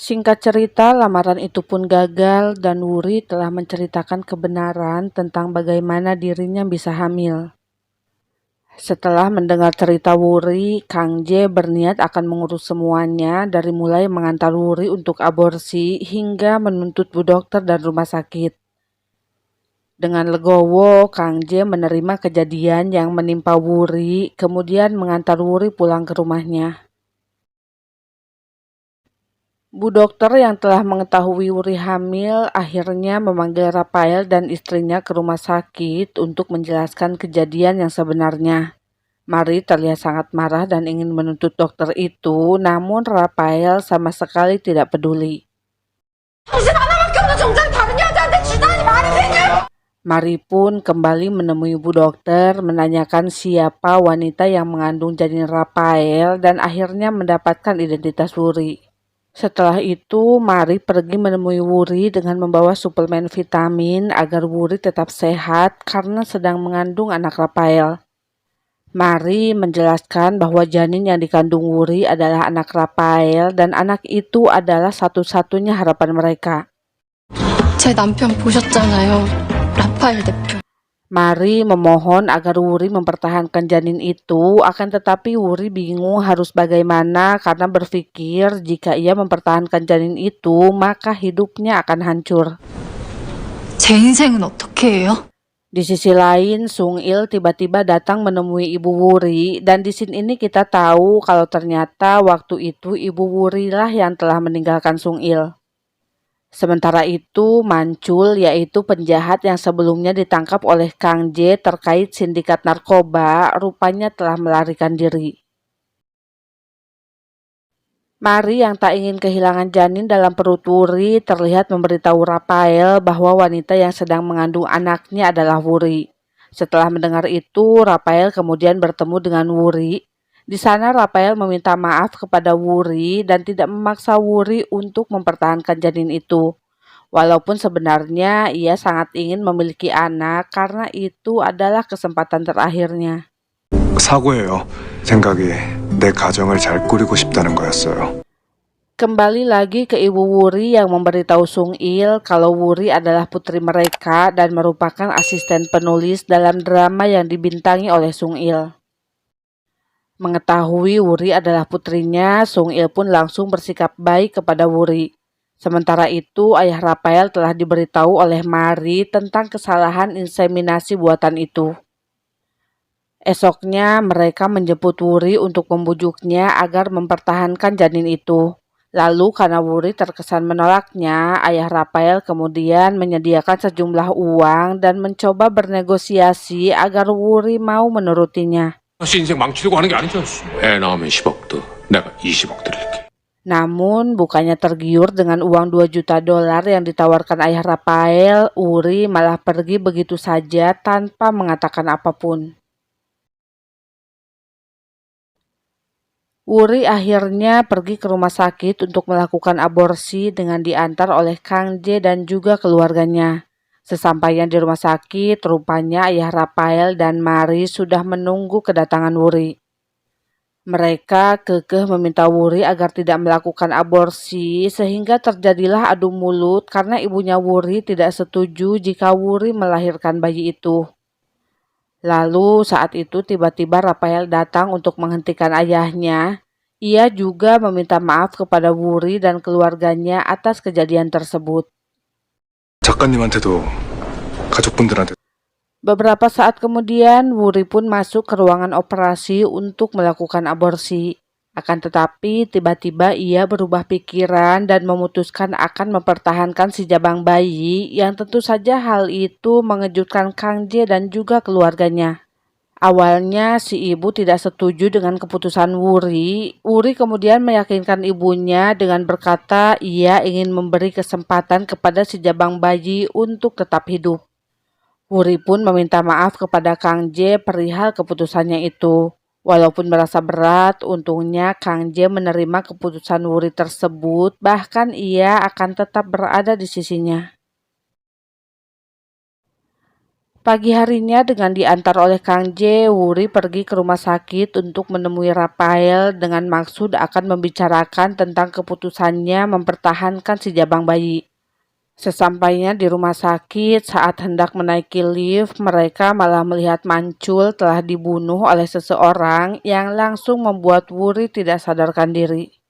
Singkat cerita, lamaran itu pun gagal dan Wuri telah menceritakan kebenaran tentang bagaimana dirinya bisa hamil. Setelah mendengar cerita Wuri, Kang J berniat akan mengurus semuanya dari mulai mengantar Wuri untuk aborsi hingga menuntut bu dokter dan rumah sakit. Dengan legowo, Kang J menerima kejadian yang menimpa Wuri, kemudian mengantar Wuri pulang ke rumahnya. Bu dokter yang telah mengetahui Wuri hamil akhirnya memanggil Rafael dan istrinya ke rumah sakit untuk menjelaskan kejadian yang sebenarnya. Mari terlihat sangat marah dan ingin menuntut dokter itu, namun Rafael sama sekali tidak peduli. Mari pun kembali menemui Bu Dokter menanyakan siapa wanita yang mengandung janin Rafael dan akhirnya mendapatkan identitas Wuri. Setelah itu, Mari pergi menemui Wuri dengan membawa suplemen vitamin agar Wuri tetap sehat karena sedang mengandung anak Rafael. Mari menjelaskan bahwa janin yang dikandung Wuri adalah anak Rafael dan anak itu adalah satu-satunya harapan mereka. 제 남편 보셨잖아요. 라파엘 대표. Mari memohon agar Wuri mempertahankan janin itu, akan tetapi Wuri bingung harus bagaimana karena berpikir jika ia mempertahankan janin itu, maka hidupnya akan hancur. 제 인생은 어떻게 해요? Di sisi lain, Sung Il tiba-tiba datang menemui Ibu Wuri dan di sini ini kita tahu kalau ternyata waktu itu Ibu Wuri lah yang telah meninggalkan Sung Il. Sementara itu, Mancul yaitu penjahat yang sebelumnya ditangkap oleh Kang J terkait sindikat narkoba, rupanya telah melarikan diri. Mari yang tak ingin kehilangan janin dalam perut Wuri terlihat memberitahu Rafael bahwa wanita yang sedang mengandung anaknya adalah Wuri. Setelah mendengar itu, Rafael kemudian bertemu dengan Wuri. Di sana Rafael meminta maaf kepada Wuri dan tidak memaksa Wuri untuk mempertahankan janin itu. Walaupun sebenarnya ia sangat ingin memiliki anak karena itu adalah kesempatan terakhirnya. 사고예요. 생각이 내 가정을 잘 꾸리고 싶다는 거였어요. Kembali lagi ke Ibu Wuri yang memberitahu Sung Il kalau Wuri adalah putri mereka dan merupakan asisten penulis dalam drama yang dibintangi oleh Sung Il. Mengetahui Wuri adalah putrinya, Sung Il pun langsung bersikap baik kepada Wuri. Sementara itu, ayah Rafael telah diberitahu oleh Mari tentang kesalahan inseminasi buatan itu. Esoknya, mereka menjemput Wuri untuk membujuknya agar mempertahankan janin itu. Lalu karena Wuri terkesan menolaknya, ayah Rafael kemudian menyediakan sejumlah uang dan mencoba bernegosiasi agar Wuri mau menurutinya. 씨 인생 망치려고 하는 게 아니죠. 애 낳으면 10억도 내가 20억 드릴게. Namun, bukannya tergiur dengan uang 2 juta dolar yang ditawarkan ayah Rafael, Wuri malah pergi begitu saja tanpa mengatakan apapun. Wuri akhirnya pergi ke rumah sakit untuk melakukan aborsi dengan diantar oleh Kang J dan juga keluarganya. Sesampainya di rumah sakit, rupanya ayah Rafael dan Mari sudah menunggu kedatangan Wuri. Mereka kekeh meminta Wuri agar tidak melakukan aborsi sehingga terjadilah adu mulut karena ibunya Wuri tidak setuju jika Wuri melahirkan bayi itu. Lalu saat itu tiba-tiba Rafael datang untuk menghentikan ayahnya. Ia juga meminta maaf kepada Wuri dan keluarganya atas kejadian tersebut. 작가님한테도 가족분들한테 Beberapa saat kemudian, Wuri pun masuk ke ruangan operasi untuk melakukan aborsi. Akan tetapi, tiba-tiba ia berubah pikiran dan memutuskan akan mempertahankan si jabang bayi yang tentu saja hal itu mengejutkan Kang J dan juga keluarganya. Awalnya si ibu tidak setuju dengan keputusan Wuri. Wuri kemudian meyakinkan ibunya dengan berkata ia ingin memberi kesempatan kepada si jabang bayi untuk tetap hidup. Wuri pun meminta maaf kepada Kang J perihal keputusannya itu. Walaupun merasa berat, untungnya Kang J menerima keputusan Wuri tersebut, bahkan ia akan tetap berada di sisinya. Pagi harinya dengan diantar oleh Kang J, Wuri pergi ke rumah sakit untuk menemui Rafael dengan maksud akan membicarakan tentang keputusannya mempertahankan si jabang bayi. Sesampainya di rumah sakit, saat hendak menaiki lift, mereka malah melihat Mancul telah dibunuh oleh seseorang yang langsung membuat Wuri tidak sadarkan diri.